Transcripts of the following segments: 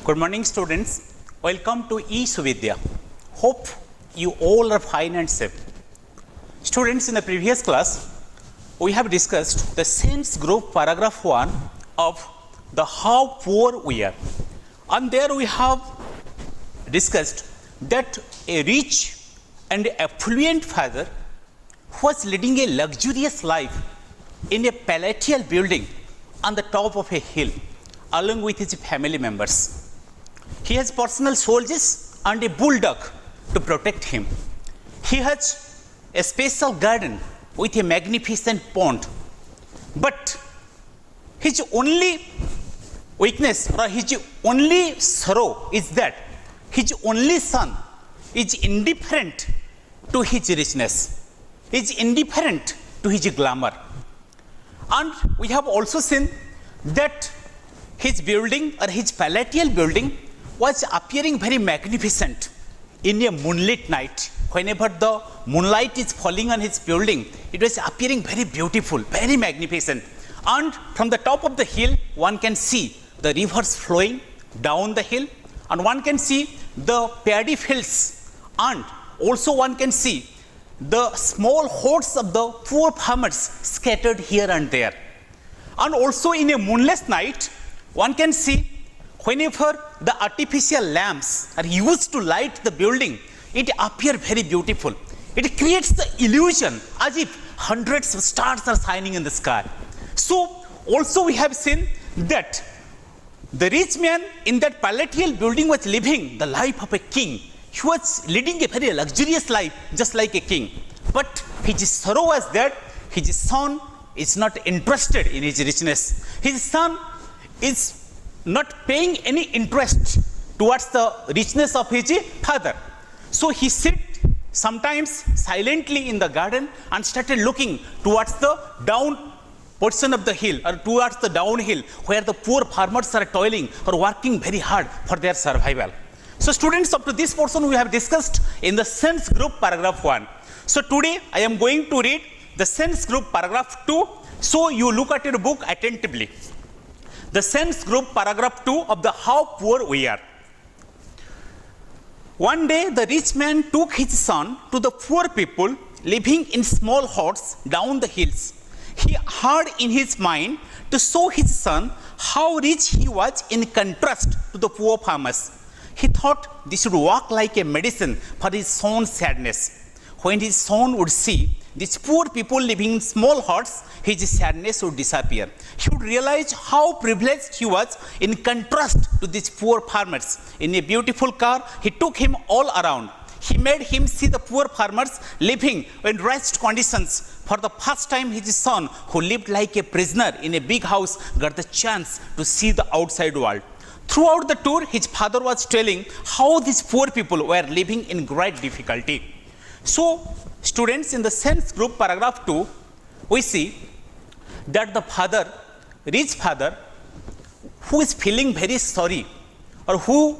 Good morning, students. Welcome to eSuvidya. Hope you all are fine and safe. Students, in the previous class, we have discussed the sense group paragraph 1 of the how poor we are. And there we have discussed that a rich and affluent father was leading a luxurious life in a palatial building on the top of a hill along with his family members. He has personal soldiers and a bulldog to protect him. He has a special garden with a magnificent pond. But his only weakness or his only sorrow is that his only son is indifferent to his richness, is indifferent to his glamour. And we have also seen that his building or his palatial building was appearing very magnificent in a moonlit night. Whenever the moonlight is falling on his building, it was appearing very beautiful, very magnificent. And from the top of the hill, one can see the rivers flowing down the hill, and one can see the paddy fields, and also one can see the small hordes of the poor farmers scattered here and there. And also in a moonless night, one can see whenever the artificial lamps are used to light the building, it appears very beautiful. It creates the illusion as if hundreds of stars are shining in the sky. So also we have seen that the rich man in that palatial building was living the life of a king. He was leading a very luxurious life, just like a king. But his sorrow was that his son is not interested in his richness. His son is not paying any interest towards the richness of his father. So he sit sometimes silently in the garden and started looking towards the down portion of the hill or towards the downhill where the poor farmers are toiling or working very hard for their survival. So students, up to this portion we have discussed in the sense group paragraph 1. So today I am going to read the sense group paragraph 2. So you look at your book attentively. The sense group paragraph 2 of the how poor we are. One day the rich man took his son to the poor people living in small huts down the hills. He had in his mind to show his son how rich he was in contrast to the poor farmers. He thought this would work like a medicine for his son's sadness. When his son would see these poor people living in small huts, his sadness would disappear. He would realize how privileged he was in contrast to these poor farmers. In a beautiful car, he took him all around. He made him see the poor farmers living in wretched conditions. For the first time, his son, who lived like a prisoner in a big house, got the chance to see the outside world. Throughout the tour, his father was telling how these poor people were living in great difficulty. So, students, in the sense group paragraph 2, we see that the father, rich father, who is feeling very sorry or who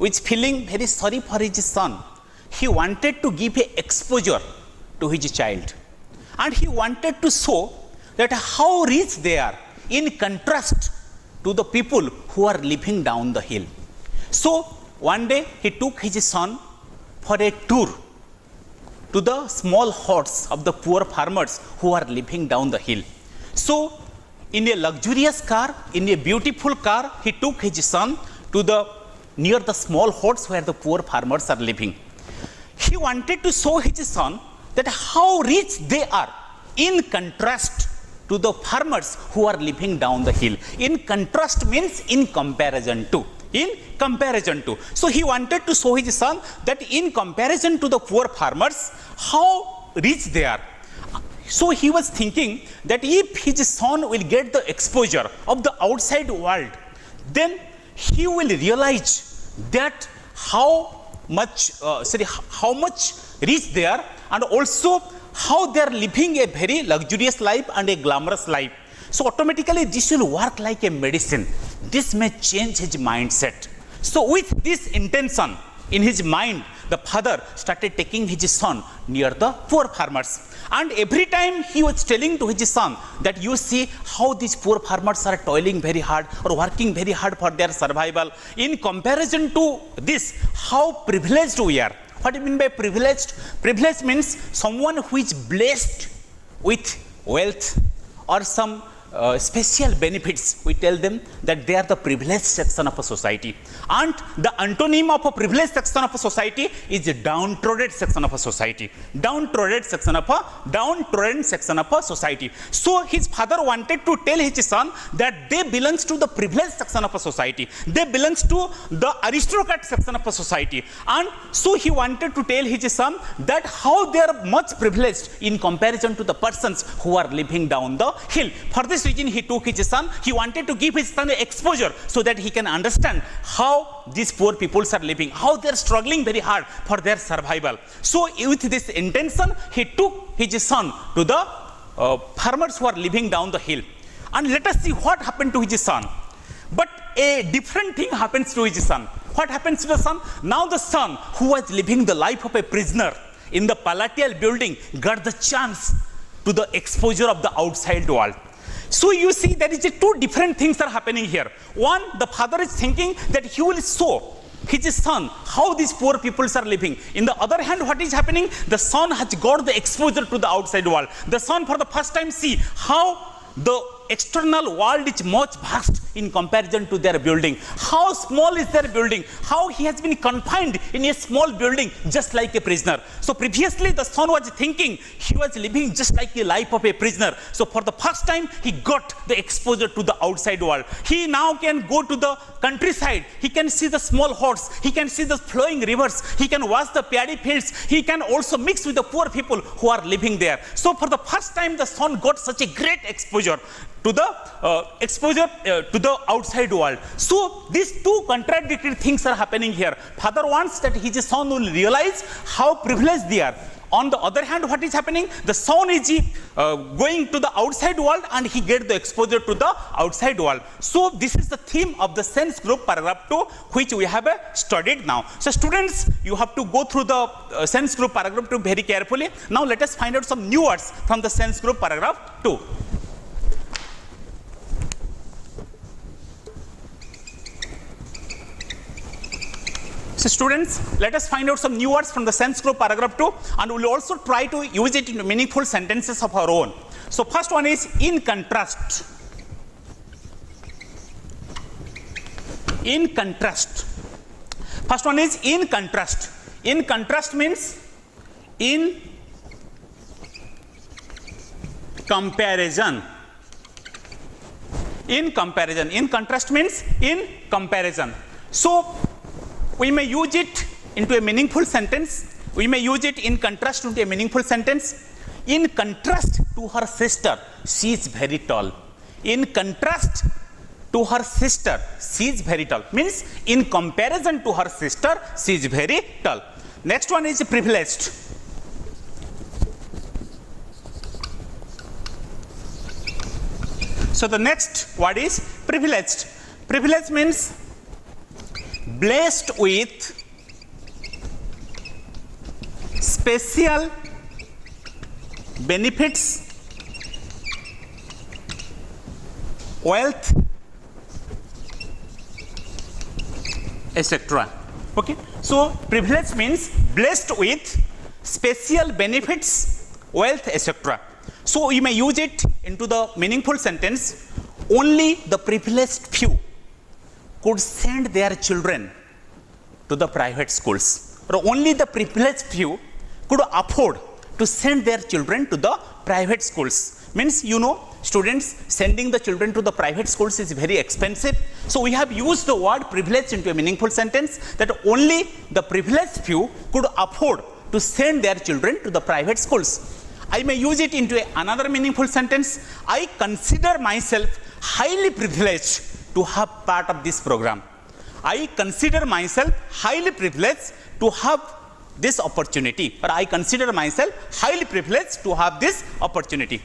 is feeling very sorry for his son, he wanted to give a exposure to his child. And he wanted to show that how rich they are in contrast to the people who are living down the hill. So one day he took his son for a tour to the small huts of the poor farmers who are living down the hill. So in a luxurious car, in a beautiful car, he took his son to the near the small huts where the poor farmers are living. He wanted to show his son that how rich they are in contrast to the farmers who are living down the hill. In contrast means in comparison to. In comparison to. So he wanted to show his son that in comparison to the poor farmers, how rich they are. So he was thinking that if his son will get the exposure of the outside world, then he will realize that how much rich they are, and also how they are living a very luxurious life and a glamorous life. So automatically this will work like a medicine. This may change his mindset. So with this intention in his mind, the father started taking his son near the poor farmers. And every time he was telling to his son that you see how these poor farmers are toiling very hard or working very hard for their survival. In comparison to this, how privileged we are. What do you mean by privileged? Privileged means someone who is blessed with wealth or some special benefits. We tell them that they are the privileged section of a society. And the antonym of a privileged section of a society is a downtrodden section of a society. Downtrodden section of a society. So his father wanted to tell his son that they belongs to the privileged section of a society. They belongs to the aristocrat section of a society. And so he wanted to tell his son that how they are much privileged in comparison to the persons who are living down the hill. For this reason, he took his son. He wanted to give his son exposure so that he can understand how these poor people are living, how they are struggling very hard for their survival. So with this intention, he took his son to the farmers who are living down the hill. And let us see what happened to his son. But a different thing happens to his son. What happens to the son? Now the son, who was living the life of a prisoner in the palatial building, got the chance to the exposure of the outside world. So you see, there is two different things are happening here. One, the father is thinking that he will show his son how these poor people are living. In the other hand, what is happening? The son has got the exposure to the outside world. The son for the first time see how the external world is much vast in comparison to their building. How small is their building? How he has been confined in a small building just like a prisoner. So previously the son was thinking he was living just like a life of a prisoner. So for the first time he got the exposure to the outside world. He now can go to the countryside. He can see the small horse. He can see the flowing rivers. He can watch the paddy fields. He can also mix with the poor people who are living there. So for the first time the son got such a great exposure to the to the outside world. So these two contradictory things are happening here. Father wants that his son will realize how privileged they are. On the other hand, what is happening? The son is going to the outside world and he get the exposure to the outside world. So this is the theme of the sense group paragraph 2, which we have studied now. So students, you have to go through the sense group paragraph 2 very carefully. Now let us find out some new words from the sense group paragraph 2. So students, let us find out some new words from the sense group paragraph 2, and we will also try to use it in meaningful sentences of our own. So first one is in contrast. In contrast. First one is in contrast. In contrast means in comparison. In comparison. In contrast means in comparison. So we may use it into a meaningful sentence. We may use it in contrast into a meaningful sentence. In contrast to her sister, she is very tall. In contrast to her sister, she is very tall. Means in comparison to her sister, she is very tall. Next one is privileged. So the next word is privileged. Privileged means blessed with special benefits, wealth, etc. Okay, so privilege means blessed with special benefits, wealth, etc. So you may use it into the meaningful sentence. Only the privileged few could send their children to the private schools, or only the privileged few could afford to send their children to the private schools. Means, you know, students, sending the children to the private schools is very expensive. So we have used the word privilege into a meaningful sentence, that only the privileged few could afford to send their children to the private schools. I may use it into another meaningful sentence. I consider myself highly privileged to have part of this program. I consider myself highly privileged to have this opportunity, or I consider myself highly privileged to have this opportunity.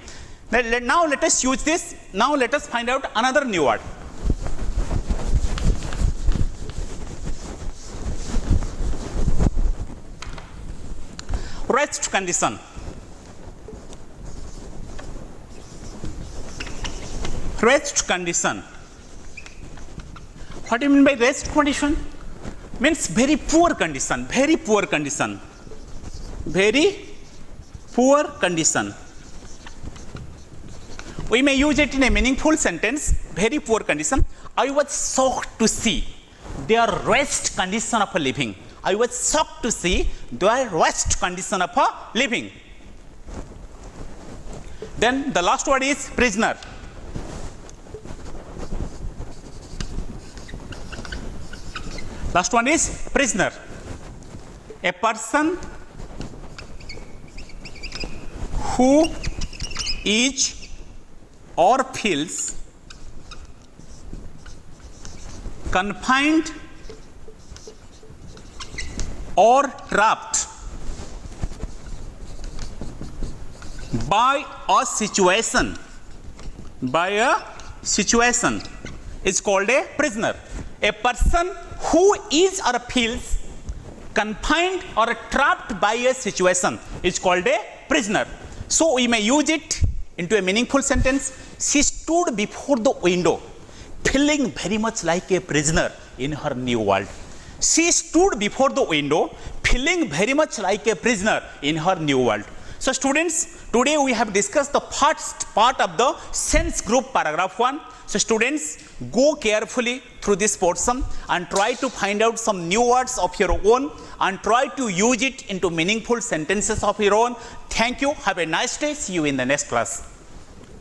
Now let us use this. Now let us find out another new word. rest condition. Rest condition. What do you mean by rest condition? Means very poor condition, very poor condition, very poor condition. We may use it in a meaningful sentence, very poor condition. I was shocked to see their worst condition of a living. I was shocked to see their worst condition of a living. Then the last word is prisoner. Last one is prisoner. A person who is or feels confined or trapped by a situation is called a prisoner. A person who is or feels confined or trapped by a situation is called a prisoner. So we may use it into a meaningful sentence. She stood before the window feeling very much like a prisoner in her new world. She stood before the window feeling very much like a prisoner in her new world. So students, today we have discussed the first part of the sense group paragraph 1. So students, go carefully through this portion and try to find out some new words of your own and try to use it into meaningful sentences of your own. Thank you. Have a nice day. See you in the next class.